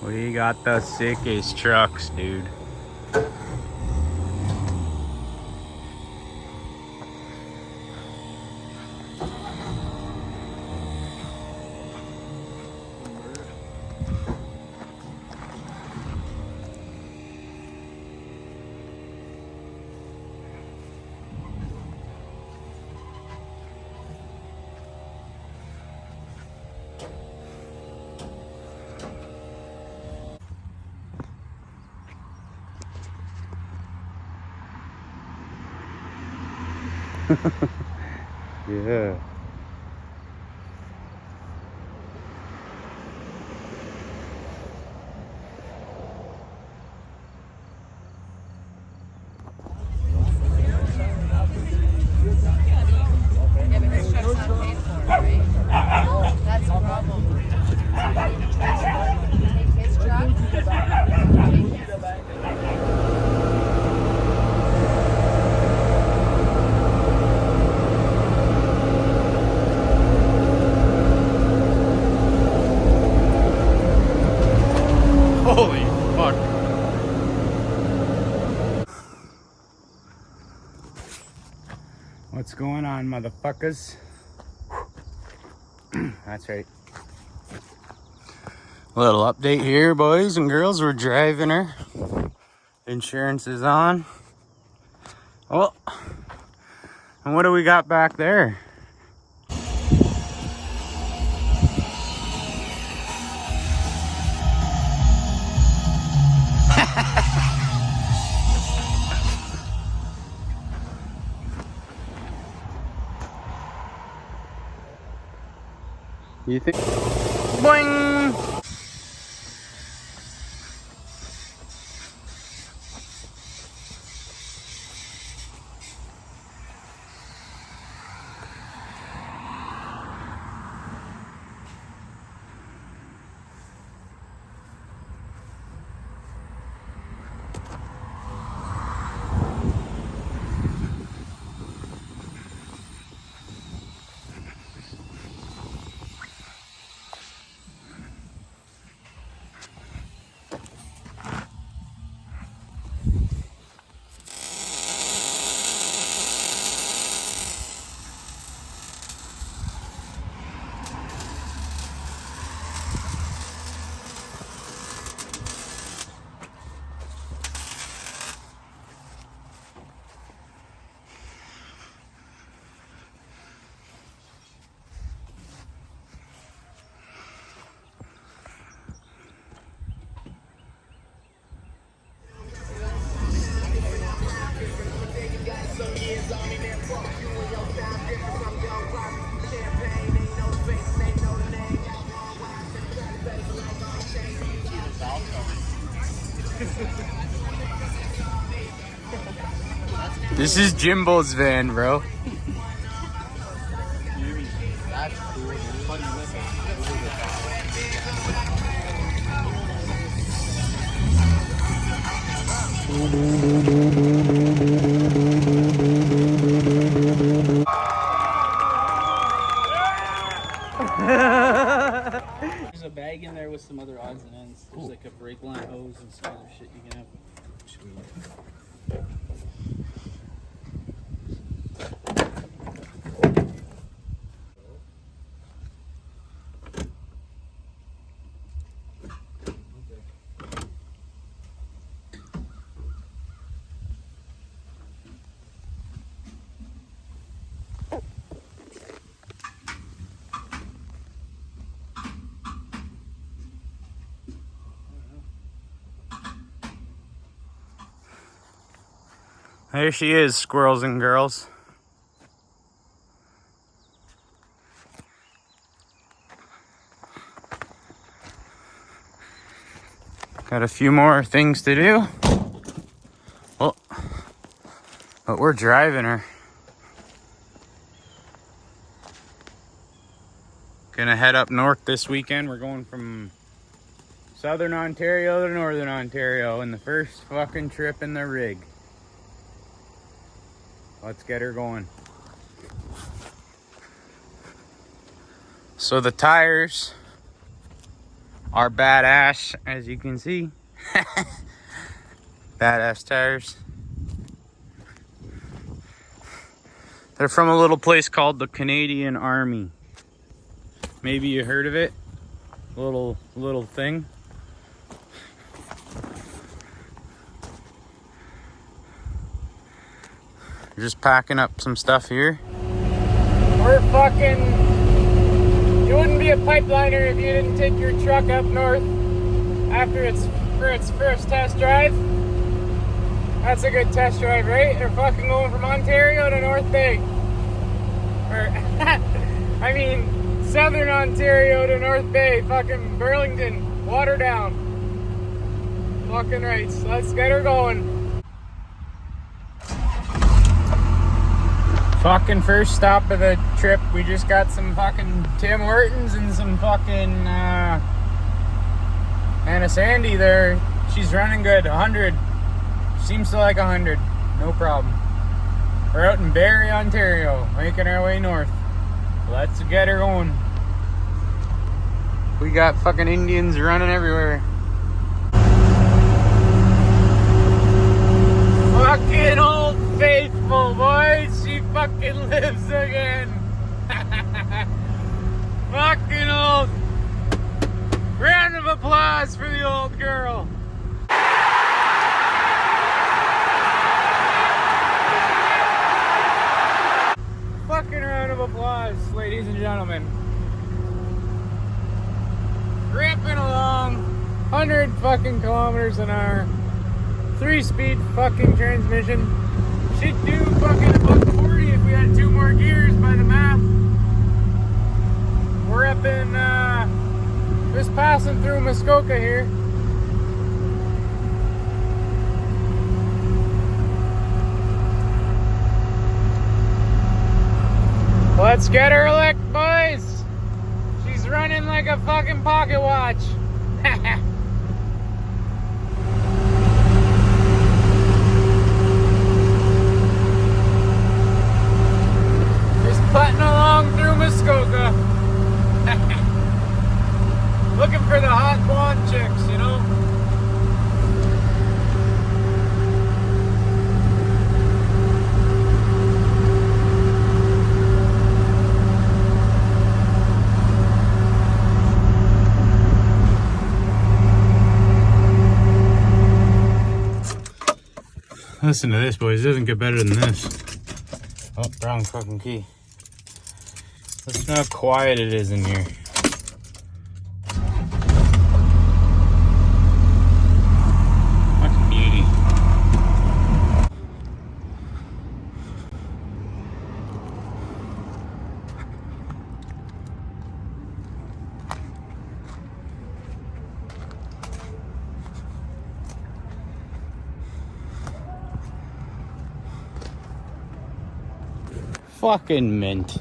We got the sickest trucks, dude. Yeah. Yeah, but his truck's not paid for, right? That's the problem. Take his truck. Holy fuck. What's going on, motherfuckers? That's right. Little update here, boys and girls. We're driving her. Insurance is on. Oh, and what do we got back there? You think? Boing! This is Jimbo's van, bro. There's a bag in there with some other odds and ends. There's like a brake line hose and some other shit you can have. There she is, squirrels and girls. Got a few more things to do. Oh, but we're driving her. Gonna head up north this weekend. We're going from Southern Ontario to Northern Ontario in the first fucking trip in the rig. Let's get her going. So the tires Our badass, as you can see. Badass tires. They're from a little place called the Canadian Army. Maybe you heard of it. Little thing. Just packing up some stuff here. We're fucking... You wouldn't be a pipeliner if you didn't take your truck up north after its first test drive. That's a good test drive, right? They're fucking going from Ontario to North Bay. Or, I mean, Southern Ontario to North Bay. Fucking Burlington. Water down. Fucking right. So let's get her going. Fucking first stop of the trip. We just got some fucking Tim Hortons and some fucking Anna Sandy there. She's running good. 100. Seems to like 100. No problem. We're out in Barrie, Ontario, making our way north. Let's get her going. We got fucking Indians running everywhere. Fucking Old Faithful, boys. She fucking lives again. Fucking old. Round of applause for the old girl. Fucking round of applause, ladies and gentlemen. Ripping along, 100 fucking kilometers an hour, 3-speed fucking transmission. She'd do fucking about 40 if we had 2 more gears by the math. We're up in, just passing through Muskoka here. Let's get her licked, boys. She's running like a fucking pocket watch. Just putting along through Muskoka. Looking for the hot blonde chicks, you know? Listen to this, boys. It doesn't get better than this. Oh, wrong fucking key. Listen to how quiet it is in here. Fucking beauty. Fucking mint.